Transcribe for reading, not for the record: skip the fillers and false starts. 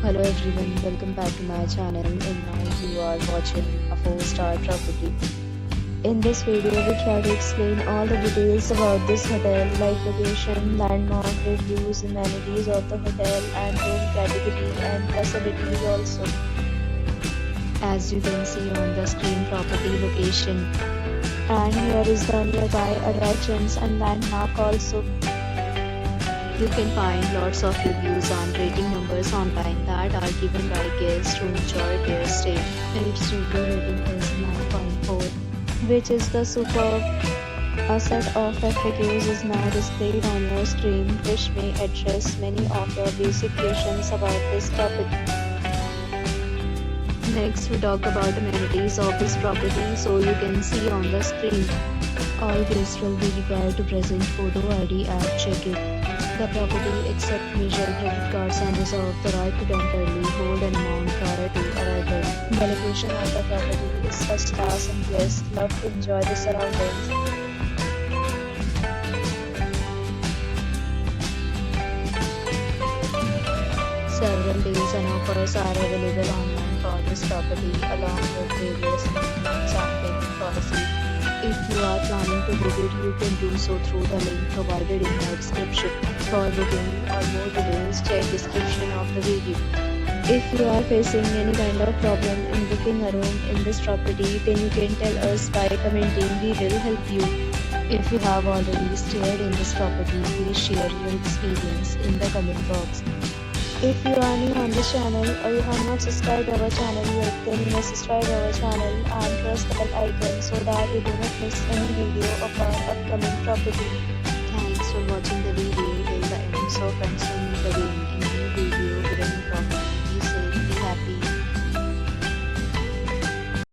Hello everyone, welcome back to my channel, and now you are watching a 4-star property. In this video, we try to explain all the details about this hotel like location, landmark, reviews, amenities of the hotel and room category and facilities also. As you can see on the screen, property location, and here is the nearby attractions and landmark also. You can find lots of reviews and rating numbers online that are given by guests who enjoy their stay. Its review rating is 9.4, which is the superb. A set of FAQs is now displayed on your screen, which may address many of your basic questions about this topic. Next, we talk about amenities of this property, so you can see on the screen. All guests will be required to present photo ID at check-in. The property accepts major credit cards and reserves the right to temporarily hold an amount prior to arrival. The location of the property is first class and guests love to enjoy the surroundings. Several deals and offers are available online for this property along with various terms and payment policies. If you are planning to visit, you can do so through the link provided in the description. For booking or more details, check description of the video. If you are facing any kind of problem in booking a room in this property, then you can tell us by commenting. We will help you. If you have already stayed in this property, please share your experience in the comment box. If you are new on this channel or you have not subscribed our channel yet, then you must subscribe our channel and press the bell icon so that you do not miss any video of our upcoming property. Thanks for watching the video till the end. So friends, will meet again